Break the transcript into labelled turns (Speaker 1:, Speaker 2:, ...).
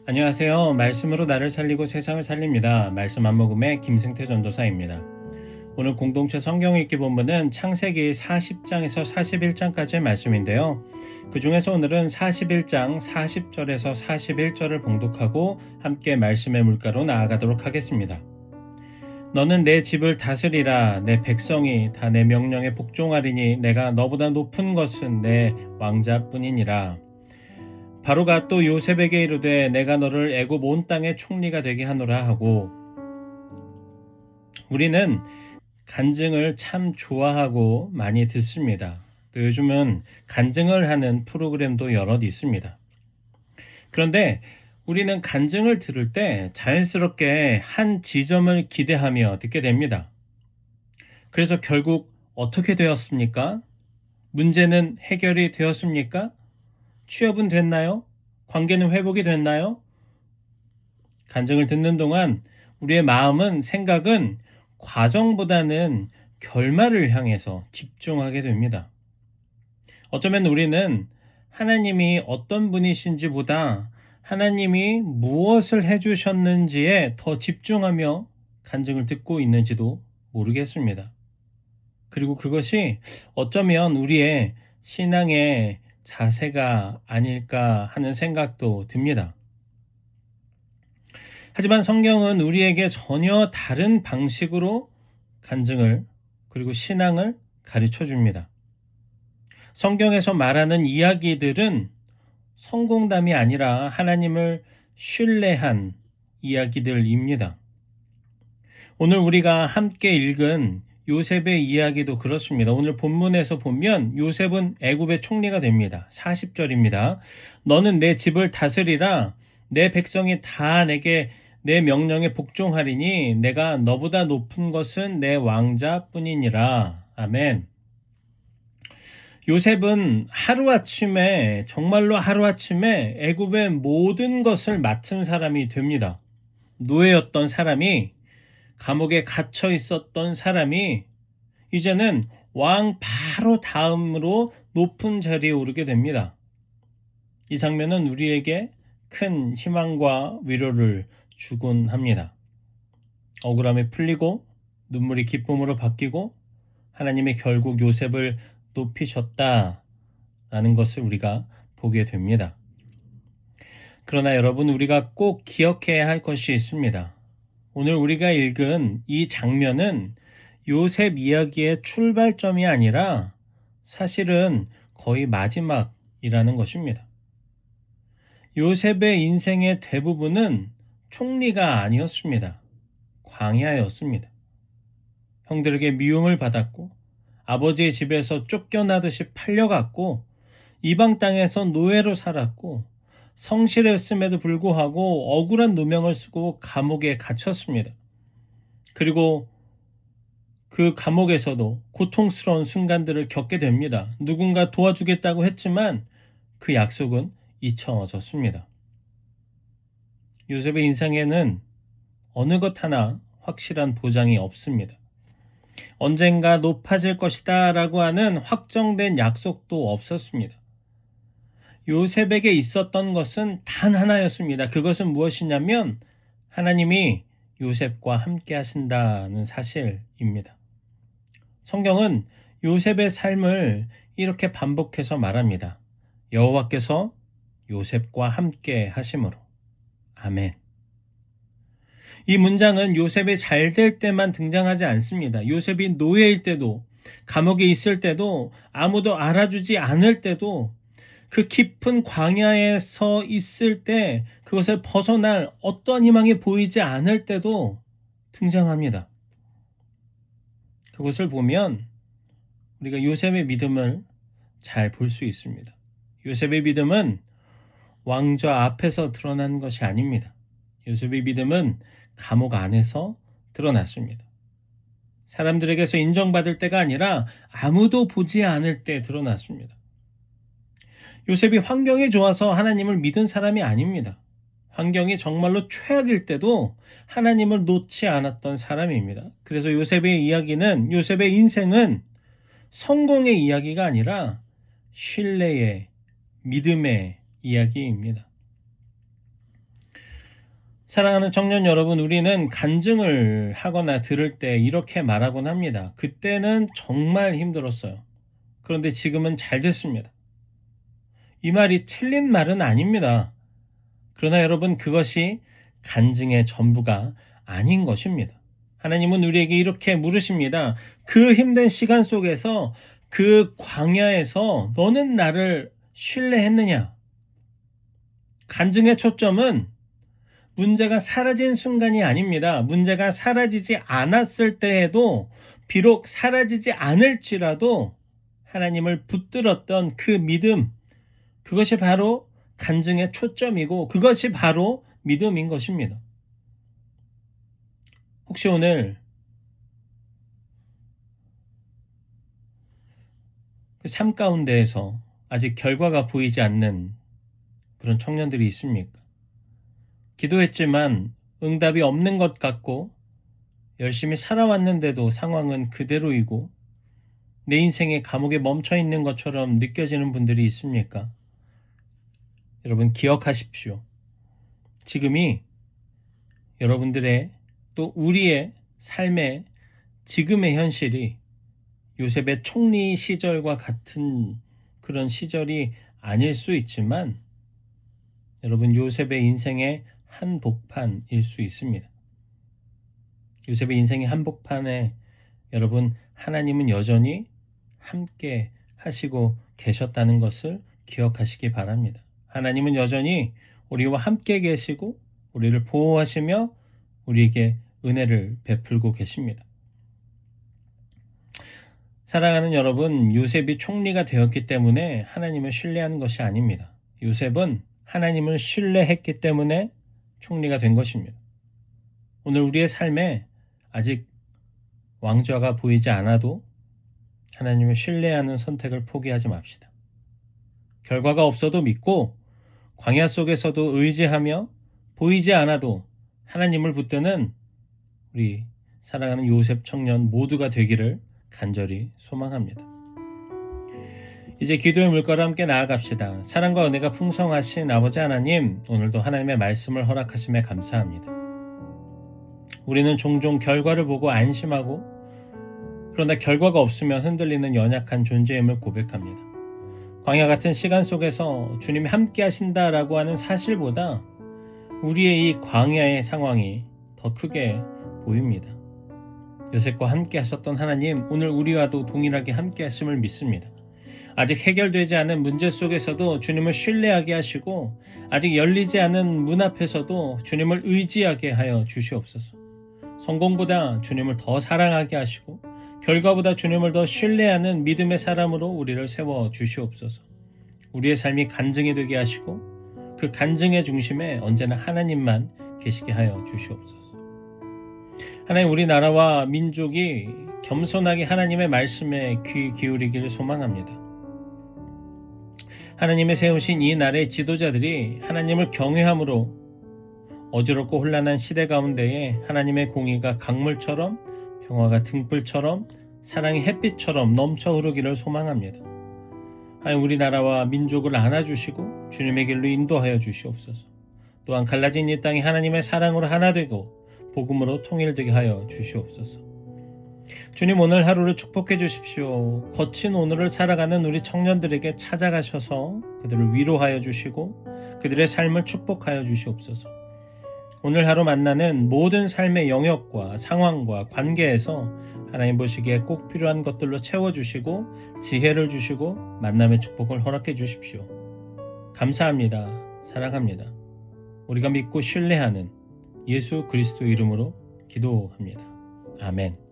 Speaker 1: 안녕하세요. 말씀으로 나를 살리고 세상을 살립니다. 말씀 한 모금의 김승태 전도사입니다. 오늘 공동체 성경 읽기 본문은 창세기 40장에서 41장까지의 말씀인데요. 그 중에서 오늘은 41장 40절에서 41절을 봉독하고 함께 말씀의 물가로 나아가도록 하겠습니다. 너는 내 집을 다스리라. 내 백성이 다 내 명령에 복종하리니 내가 너보다 높은 것은 내 왕자뿐이니라. 바로가 또 요셉에게 이르되 내가 너를 애굽 온 땅의 총리가 되게 하노라 하고. 우리는 간증을 참 좋아하고 많이 듣습니다. 또 요즘은 간증을 하는 프로그램도 여럿 있습니다. 그런데 우리는 간증을 들을 때 자연스럽게 한 지점을 기대하며 듣게 됩니다. 그래서 결국 어떻게 되었습니까? 문제는 해결이 되었습니까? 취업은 됐나요? 관계는 회복이 됐나요? 간증을 듣는 동안 우리의 마음은, 생각은 과정보다는 결말을 향해서 집중하게 됩니다. 어쩌면 우리는 하나님이 어떤 분이신지보다 하나님이 무엇을 해주셨는지에 더 집중하며 간증을 듣고 있는지도 모르겠습니다. 그리고 그것이 어쩌면 우리의 신앙의 자세가 아닐까 하는 생각도 듭니다. 하지만 성경은 우리에게 전혀 다른 방식으로 간증을 그리고 신앙을 가르쳐 줍니다. 성경에서 말하는 이야기들은 성공담이 아니라 하나님을 신뢰한 이야기들입니다. 오늘 우리가 함께 읽은 요셉의 이야기도 그렇습니다. 오늘 본문에서 보면 요셉은 애굽의 총리가 됩니다. 40절입니다. 너는 내 집을 다스리라. 내 백성이 다 내게 내 명령에 복종하리니 내가 너보다 높은 것은 내 왕자뿐이니라. 아멘. 요셉은 하루아침에, 정말로 하루아침에 애굽의 모든 것을 맡은 사람이 됩니다. 노예였던 사람이, 감옥에 갇혀 있었던 사람이 이제는 왕 바로 다음으로 높은 자리에 오르게 됩니다. 이 장면은 우리에게 큰 희망과 위로를 주곤 합니다. 억울함이 풀리고 눈물이 기쁨으로 바뀌고 하나님이 결국 요셉을 높이셨다라는 것을 우리가 보게 됩니다. 그러나 여러분, 우리가 꼭 기억해야 할 것이 있습니다. 오늘 우리가 읽은 이 장면은 요셉 이야기의 출발점이 아니라 사실은 거의 마지막이라는 것입니다. 요셉의 인생의 대부분은 총리가 아니었습니다. 광야였습니다. 형들에게 미움을 받았고 아버지의 집에서 쫓겨나듯이 팔려갔고 이방 땅에서 노예로 살았고 성실했음에도 불구하고 억울한 누명을 쓰고 감옥에 갇혔습니다. 그리고 그 감옥에서도 고통스러운 순간들을 겪게 됩니다. 누군가 도와주겠다고 했지만 그 약속은 잊혀졌습니다. 요셉의 인생에는 어느 것 하나 확실한 보장이 없습니다. 언젠가 높아질 것이다 라고 하는 확정된 약속도 없었습니다. 요셉에게 있었던 것은 단 하나였습니다. 그것은 무엇이냐면 하나님이 요셉과 함께 하신다는 사실입니다. 성경은 요셉의 삶을 이렇게 반복해서 말합니다. 여호와께서 요셉과 함께 하심으로. 아멘. 이 문장은 요셉이 잘 될 때만 등장하지 않습니다. 요셉이 노예일 때도, 감옥에 있을 때도, 아무도 알아주지 않을 때도, 그 깊은 광야에서 있을 때, 그것을 벗어날 어떠한 희망이 보이지 않을 때도 등장합니다. 그것을 보면 우리가 요셉의 믿음을 잘 볼 수 있습니다. 요셉의 믿음은 왕좌 앞에서 드러난 것이 아닙니다. 요셉의 믿음은 감옥 안에서 드러났습니다. 사람들에게서 인정받을 때가 아니라 아무도 보지 않을 때 드러났습니다. 요셉이 환경이 좋아서 하나님을 믿은 사람이 아닙니다. 환경이 정말로 최악일 때도 하나님을 놓지 않았던 사람입니다. 그래서 요셉의 이야기는, 요셉의 인생은 성공의 이야기가 아니라 신뢰의, 믿음의 이야기입니다. 사랑하는 청년 여러분, 우리는 간증을 하거나 들을 때 이렇게 말하곤 합니다. 그때는 정말 힘들었어요. 그런데 지금은 잘 됐습니다. 이 말이 틀린 말은 아닙니다. 그러나 여러분, 그것이 간증의 전부가 아닌 것입니다. 하나님은 우리에게 이렇게 물으십니다. 그 힘든 시간 속에서, 그 광야에서 너는 나를 신뢰했느냐? 간증의 초점은 문제가 사라진 순간이 아닙니다. 문제가 사라지지 않았을 때에도, 비록 사라지지 않을지라도 하나님을 붙들었던 그 믿음, 그것이 바로 간증의 초점이고 그것이 바로 믿음인 것입니다. 혹시 오늘 그 삶 가운데에서 아직 결과가 보이지 않는 그런 청년들이 있습니까? 기도했지만 응답이 없는 것 같고 열심히 살아왔는데도 상황은 그대로이고 내 인생의 감옥에 멈춰 있는 것처럼 느껴지는 분들이 있습니까? 여러분, 기억하십시오. 지금이 여러분들의, 또 우리의 삶의 지금의 현실이 요셉의 총리 시절과 같은 그런 시절이 아닐 수 있지만, 여러분, 요셉의 인생의 한복판일 수 있습니다. 요셉의 인생의 한복판에 여러분, 하나님은 여전히 함께 하시고 계셨다는 것을 기억하시기 바랍니다. 하나님은 여전히 우리와 함께 계시고 우리를 보호하시며 우리에게 은혜를 베풀고 계십니다. 사랑하는 여러분, 요셉이 총리가 되었기 때문에 하나님을 신뢰한 것이 아닙니다. 요셉은 하나님을 신뢰했기 때문에 총리가 된 것입니다. 오늘 우리의 삶에 아직 왕좌가 보이지 않아도 하나님을 신뢰하는 선택을 포기하지 맙시다. 결과가 없어도 믿고 광야 속에서도 의지하며 보이지 않아도 하나님을 붙드는 우리 사랑하는 요셉 청년 모두가 되기를 간절히 소망합니다. 이제 기도의 물가로 함께 나아갑시다. 사랑과 은혜가 풍성하신 아버지 하나님, 오늘도 하나님의 말씀을 허락하심에 감사합니다. 우리는 종종 결과를 보고 안심하고, 그러나 결과가 없으면 흔들리는 연약한 존재임을 고백합니다. 광야 같은 시간 속에서 주님이 함께 하신다라고 하는 사실보다 우리의 이 광야의 상황이 더 크게 보입니다. 요셉과 함께 하셨던 하나님, 오늘 우리와도 동일하게 함께 하심을 믿습니다. 아직 해결되지 않은 문제 속에서도 주님을 신뢰하게 하시고, 아직 열리지 않은 문 앞에서도 주님을 의지하게 하여 주시옵소서. 성공보다 주님을 더 사랑하게 하시고 결과보다 주님을 더 신뢰하는 믿음의 사람으로 우리를 세워 주시옵소서. 우리의 삶이 간증이 되게 하시고 그 간증의 중심에 언제나 하나님만 계시게 하여 주시옵소서. 하나님, 우리나라와 민족이 겸손하게 하나님의 말씀에 귀 기울이기를 소망합니다. 하나님의 세우신 이 나라의 지도자들이 하나님을 경외함으로 어지럽고 혼란한 시대 가운데에 하나님의 공의가 강물처럼, 평화가 등불처럼, 사랑이 햇빛처럼 넘쳐 흐르기를 소망합니다. 하나님, 우리나라와 민족을 안아주시고 주님의 길로 인도하여 주시옵소서. 또한 갈라진 이 땅이 하나님의 사랑으로 하나 되고 복음으로 통일되게 하여 주시옵소서. 주님, 오늘 하루를 축복해 주십시오. 거친 오늘을 살아가는 우리 청년들에게 찾아가셔서 그들을 위로하여 주시고 그들의 삶을 축복하여 주시옵소서. 오늘 하루 만나는 모든 삶의 영역과 상황과 관계에서 하나님 보시기에 꼭 필요한 것들로 채워주시고 지혜를 주시고 만남의 축복을 허락해 주십시오. 감사합니다. 사랑합니다. 우리가 믿고 신뢰하는 예수 그리스도 이름으로 기도합니다. 아멘.